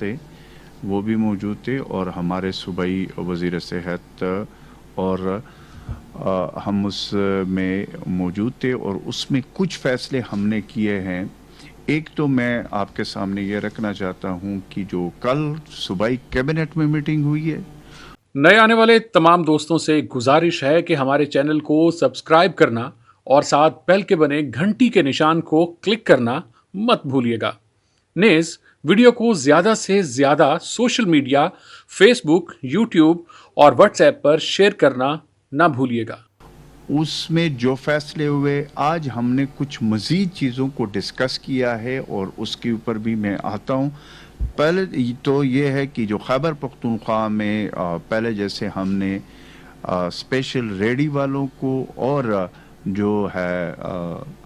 थे, वो भी मौजूद थे, और हमारे सूबाई वज़ीर सेहत और हम उसमें मौजूद थे, और उसमें कुछ फ़ैसले हमने किए हैं। एक तो मैं आपके सामने ये रखना चाहता हूँ कि जो कल सूबाई कैबिनेट में मीटिंग हुई है, नए आने वाले तमाम दोस्तों से गुजारिश है कि हमारे चैनल को सब्सक्राइब करना और साथ बेल के बने घंटी के निशान को क्लिक करना मत भूलिएगा। नेज वीडियो को ज्यादा से ज्यादा सोशल मीडिया, फेसबुक, यूट्यूब और व्हाट्सएप पर शेयर करना ना भूलिएगा। उसमें जो फैसले हुए, आज हमने कुछ मज़ीद चीज़ों को डिस्कस किया है और उसके ऊपर भी मैं आता हूँ। पहले तो ये है कि जो खैबर पख्तूनख्वा में पहले जैसे हमने स्पेशल रेडी वालों को और जो है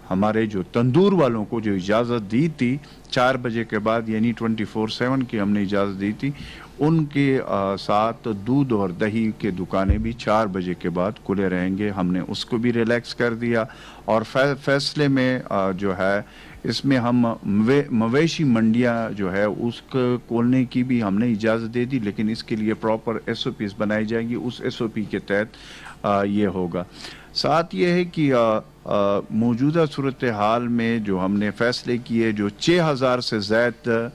हमारे जो तंदूर वालों को जो इजाज़त दी थी 4 बजे के बाद, यानी 24/7 की हमने इजाज़त दी थी, उनके साथ दूध और दही के दुकानें भी 4 बजे के बाद खुले रहेंगे। हमने उसको भी रिलैक्स कर दिया। और फैसले में जो है इसमें हम मवेशी मंडियां जो है उसको खोलने की भी हमने इजाज़त दे दी, लेकिन इसके लिए प्रॉपर SOPs बनाई जाएंगी। उस SOP के तहत ये होगा। साथ ये है कि मौजूदा सूरत हाल में जो हमने फ़ैसले किए, जो 6,000 से ज़्यादा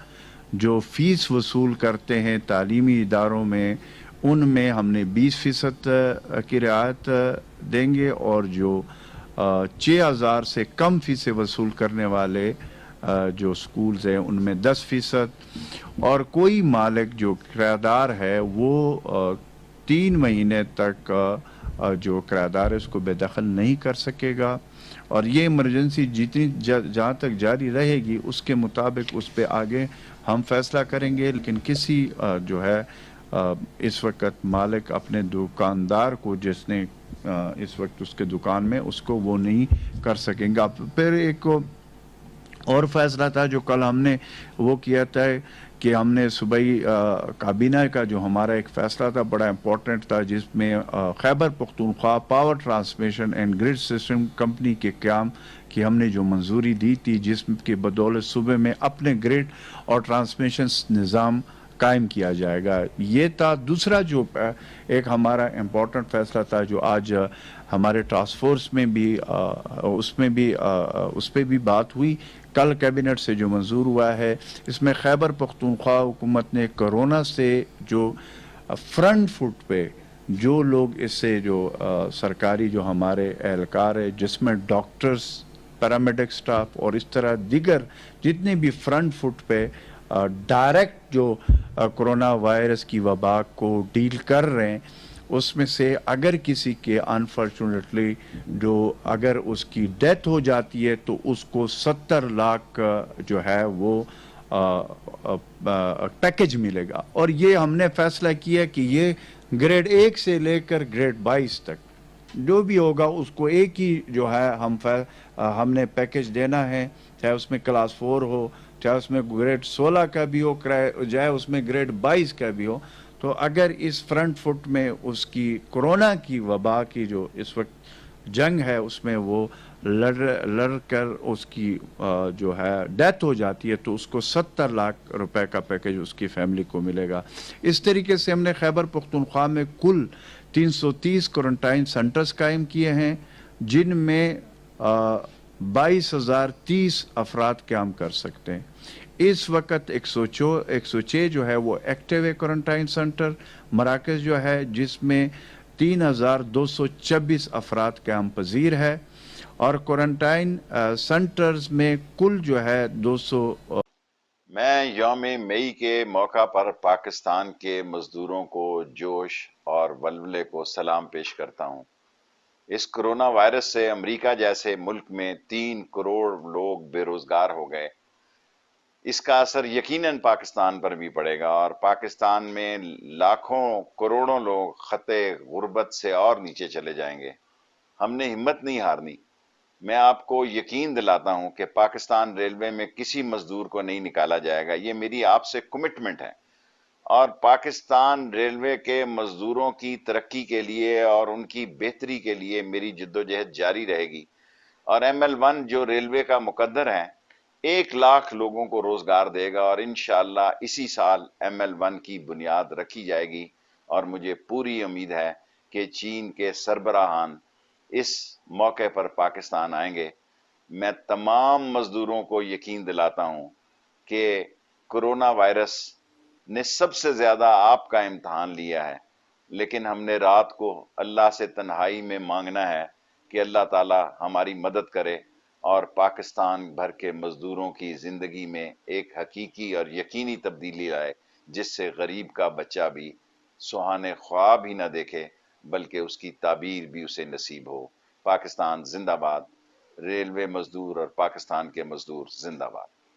जो फ़ीस वसूल करते हैं तालीमी इदारों में, उनमें हमने 20% की रियायत देंगे, और जो 6,000 से कम फ़ीसें वसूल करने वाले जो स्कूल्स हैं उनमें 10%। और कोई मालिक जो किराएदार है वो 3 महीने तक जो किराएदार है उसको बेदखल नहीं कर सकेगा। और ये इमरजेंसी जितनी जहाँ तक जारी रहेगी उसके मुताबिक उस पर आगे हम फैसला करेंगे। लेकिन किसी जो है इस वक्त मालिक अपने दुकानदार को, जिसने इस वक्त उसके दुकान में, उसको वो नहीं कर सकेंगे। फिर एक और फैसला था जो कल हमने वो किया था कि हमने सूबाई काबीना का जो हमारा एक फ़ैसला था बड़ा इम्पोर्टेंट था, जिसमें Khyber Pakhtunkhwa power transmission and grid system company के क़याम की हमने जो मंजूरी दी थी, जिसकी बदौलत सूबे में अपने ग्रिड और ट्रांसमिशन निज़ाम कायम किया जाएगा। ये था। दूसरा जो एक हमारा इम्पोर्टेंट फ़ैसला था जो आज हमारे टास्क फोर्स में भी उस पर भी बात हुई, कल कैबिनेट से जो मंजूर हुआ है, इसमें खैबर पख्तूनख्वा हुकूमत ने कोरोना से जो फ्रंट फुट पे जो लोग इससे जो सरकारी जो हमारे एहलकार है, जिसमें डॉक्टर्स, पैरामेडिक स्टाफ और इस तरह दीगर जितने भी फ्रंट फुट पे डायरेक्ट जो कोरोना वायरस की वबा को डील कर रहे हैं, उसमें से अगर किसी के अनफॉर्चुनेटली जो अगर उसकी डेथ हो जाती है तो उसको 70 लाख जो है वो पैकेज मिलेगा। और ये हमने फैसला किया कि ये ग्रेड 1 से लेकर ग्रेड 22 तक जो भी होगा उसको एक ही जो है हमने पैकेज देना है, चाहे उसमें क्लास 4 हो, चाहे उसमें ग्रेड 16 का भी हो, चाहे उसमें ग्रेड 22 का भी हो। तो अगर इस फ्रंट फुट में उसकी कोरोना की वबा की जो इस वक्त जंग है उसमें वो लड़ कर उसकी जो है डेथ हो जाती है तो उसको 70 लाख रुपए का पैकेज उसकी फैमिली को मिलेगा। इस तरीके से हमने खैबर पख्तूनख्वा में कुल 330 क्वारंटाइन सेंटर्स कायम किए हैं, जिनमें 22,030 अफराद काम कर सकते हैं। इस वक्त 106 जो है वो एक्टिव है क्वारंटाइन सेंटर मराकज़ जो है, जिसमें 3,226 अफराद काम पजीर है, और क्वारंटाइन सेंटर्स में कुल जो है 200। मैं यौम मई के मौका पर पाकिस्तान के मजदूरों को जोश और वल्वले को सलाम पेश करता हूँ। इस कोरोना वायरस से अमेरिका जैसे मुल्क में 3 करोड़ लोग बेरोजगार हो गए। इसका असर यकीनन पाकिस्तान पर भी पड़ेगा और पाकिस्तान में लाखों करोड़ों लोग खते गुर्बत से और नीचे चले जाएंगे। हमने हिम्मत नहीं हारनी। मैं आपको यकीन दिलाता हूं कि पाकिस्तान रेलवे में किसी मजदूर को नहीं निकाला जाएगा। ये मेरी आपसे कमिटमेंट है और पाकिस्तान रेलवे के मजदूरों की तरक्की के लिए और उनकी बेहतरी के लिए मेरी जद्दोजहद जारी रहेगी। और ML1 जो रेलवे का मुकद्दर है, 1 لاکھ لوگوں کو روزگار دے گا، اور انشاءاللہ اسی سال ML1 کی بنیاد رکھی جائے گی، اور مجھے پوری امید ہے کہ چین کے سربراہان اس موقع پر پاکستان آئیں گے۔ میں تمام مزدوروں کو یقین دلاتا ہوں کہ کرونا وائرس نے سب سے زیادہ آپ کا امتحان لیا ہے، لیکن ہم نے رات کو اللہ سے تنہائی میں مانگنا ہے کہ اللہ تعالی ہماری مدد کرے اور پاکستان بھر کے مزدوروں کی زندگی میں ایک حقیقی اور یقینی تبدیلی لائے، جس سے غریب کا بچہ بھی سہانے خواب ہی نہ دیکھے بلکہ اس کی تعبیر بھی اسے نصیب ہو۔ پاکستان زندہ باد، ریلوے مزدور اور پاکستان کے مزدور زندہ باد۔